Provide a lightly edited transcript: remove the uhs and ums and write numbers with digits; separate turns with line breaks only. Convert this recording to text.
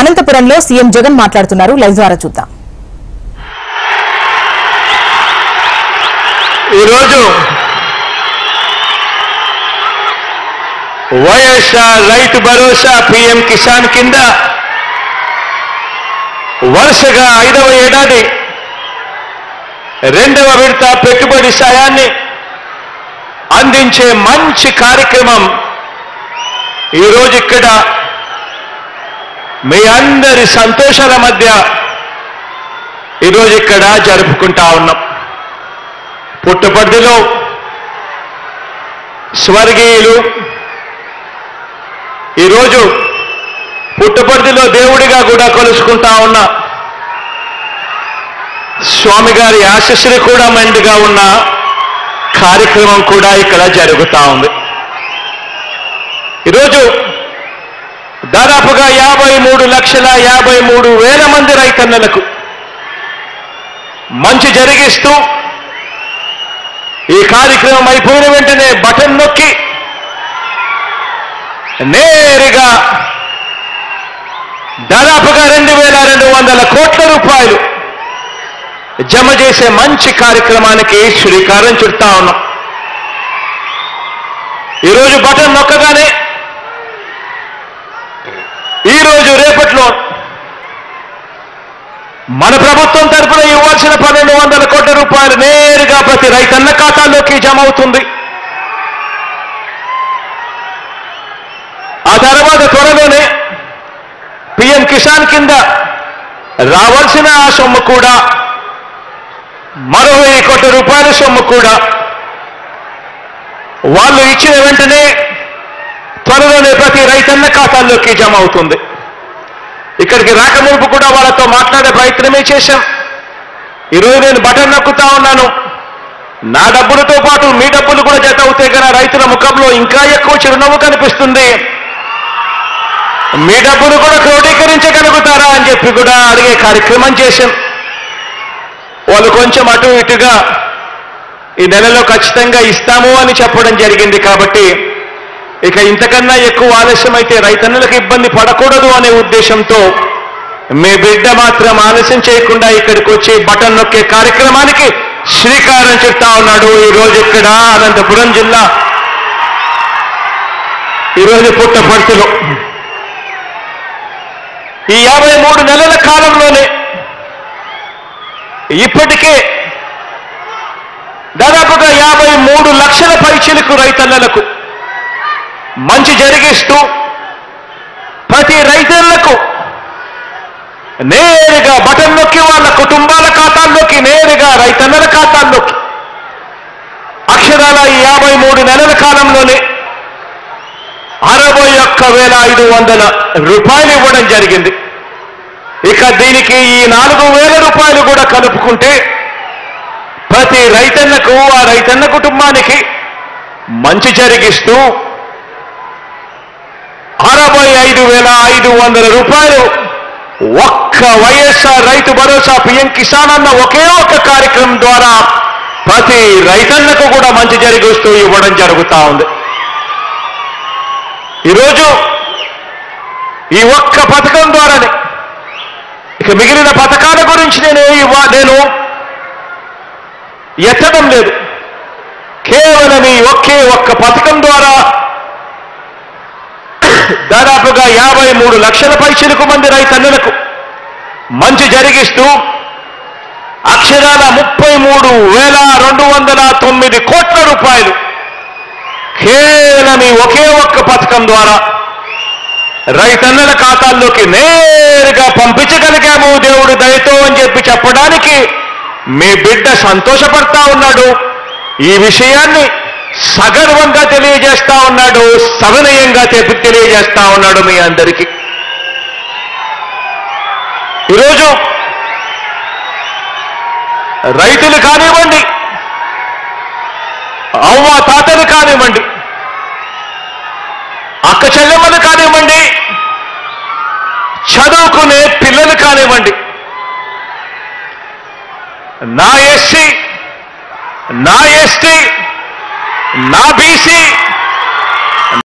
అనంతపురంలో సీఎం జగన్ మాట్లాడుతున్నారు. లైవ్ ద్వారా చూద్దాం.
ఈరోజు వైఎస్ఆర్ రైతు భరోసా పీఎం కిసాన్ కింద వరుసగా 5వ ఏడాది 2వ విడత పెట్టుబడి సాయాన్ని అందించే మంచి కార్యక్రమం ఈరోజు ఇక్కడ మీ అందరి సంతోషాల మధ్య ఈరోజు ఇక్కడ జరుపుకుంటా ఉన్నాం. పుట్టపర్తిలో స్వర్గీయులు ఈరోజు పుట్టపర్తిలో దేవుడిగా కూడా కొలుసుకుంటా ఉన్న స్వామి గారి ఆశీస్సులు కూడా మెండుగా ఉన్న కార్యక్రమం కూడా ఇక్కడ జరుగుతూ ఉంది. ఈరోజు దాదాపుగా 53,53,000 మంది రైతన్నలకు మంచి జరిగిస్తూ ఈ కార్యక్రమం అయిపోయిన వెంటనే బటన్ నొక్కి నేరుగా దాదాపుగా 2,200 కోట్ల రూపాయలు జమ చేసే మంచి కార్యక్రమానికి శ్రీకారం చుడతా ఉన్నాం. ఈరోజు బటన్ నొక్కగానే ఈరోజు రేపట్లో మన ప్రభుత్వం తరఫున ఇవ్వాల్సిన 1,200 కోట్ల రూపాయలు నేరుగా ప్రతి రైతన్న ఖాతాల్లోకి జమ అవుతుంది. ఆ తర్వాత త్వరలోనే పీఎం కిసాన్ కింద రావాల్సిన ఆ సొమ్ము కూడా మరో 1,000 కోట్ల రూపాయల సొమ్ము కూడా వాళ్ళు ఇచ్చిన వెంటనే త్వరలోనే ప్రతి రైతన్న ఖాతాల్లోకి జమ అవుతుంది. ఇక్కడికి రాకమునుపు కూడా వాళ్ళతో మాట్లాడే ప్రయత్నమే చేశాం. ఈరోజు నేను బటన్ నొక్కుతా ఉన్నాను. నా డబ్బులతో పాటు మీ డబ్బులు కూడా జత అవుతే కన్నా రైతుల ముఖంలో ఇంకా ఎక్కువ చిరునవ్వు కనిపిస్తుంది. మీ డబ్బులు కూడా క్రోడీకరించగలుగుతారా అని చెప్పి కూడా అడిగే కార్యక్రమం చేశాం. వాళ్ళు కొంచెం అటు ఇటుగా ఈ నెలలో ఖచ్చితంగా ఇస్తాము అని చెప్పడం జరిగింది. కాబట్టి ఇక ఇంతకన్నా ఎక్కువ ఆలస్యమైతే రైతన్నులకు ఇబ్బంది పడకూడదు అనే ఉద్దేశంతో మీ బిడ్డ మాత్రం ఆలస్యం చేయకుండా ఇక్కడికి వచ్చి బటన్ నొక్కే కార్యక్రమానికి శ్రీకారం చుడతా ఉన్నాడు. ఈరోజు ఇక్కడ అనంతపురం జిల్లా ఈరోజు పుట్టపర్తిలో ఈ 53 నెలల కాలంలోనే ఇప్పటికే దాదాపుగా 53 లక్షల పైచిలకు రైతన్నలకు మంచి జరిగిస్తూ ప్రతి రైతన్నకు నేరుగా బటన్ నొక్కి వాళ్ళ కుటుంబాల ఖాతాల్లోకి నేరుగా రైతన్నల ఖాతాల్లోకి అక్షరాల ఈ 53 నెలల కాలంలోనే 61,500 రూపాయలు ఇవ్వడం జరిగింది. ఇక దీనికి ఈ 4,000 రూపాయలు కూడా కలుపుకుంటే ప్రతి రైతన్నకు ఆ రైతన్న కుటుంబానికి మంచి జరిగిస్తూ 65,500 రూపాయలు ఒక్క వైఎస్ఆర్ రైతు భరోసా పీఎం కిసాన్ అన్న ఒకే ఒక్క కార్యక్రమం ద్వారా ప్రతి రైతన్నకు కూడా మంచి జరిగిస్తూ ఇవ్వడం జరుగుతూ ఉంది. ఈరోజు ఈ ఒక్క పథకం ద్వారానే ఇక మిగిలిన పథకాల గురించి నేను ఎత్తడం లేదు. కేవలం ఈ ఒకే ఒక్క పథకం ద్వారా దాదాపుగా 53 లక్షల పైచిలకు మంది రైతన్నులకు మంచి జరిగిస్తూ అక్షరాల 33,209 కోట్ల రూపాయలు కేవలం ఈ ఒకే ఒక్క పథకం ద్వారా రైతన్నల ఖాతాల్లోకి నేరుగా పంపించగలిగాము దేవుడి దయతో అని చెప్పి చెప్పడానికి మీ బిడ్డ సంతోషపడతా ఉన్నాడు. ఈ విషయాన్ని సగర్వంగా తెలియజేస్తా ఉన్నాడు, సవినయంగా తెలియజేస్తా ఉన్నాడు మీ అందరికీ. ఈరోజు రైతులు కానివ్వండి, అవ్వ తాతలు కానివ్వండి, అక్క చెల్లెమ్మలు కానివ్వండి, చదువుకునే పిల్లలు కానివ్వండి, నా ఎస్సీ, నా ఎస్టీ, నా బీసీ,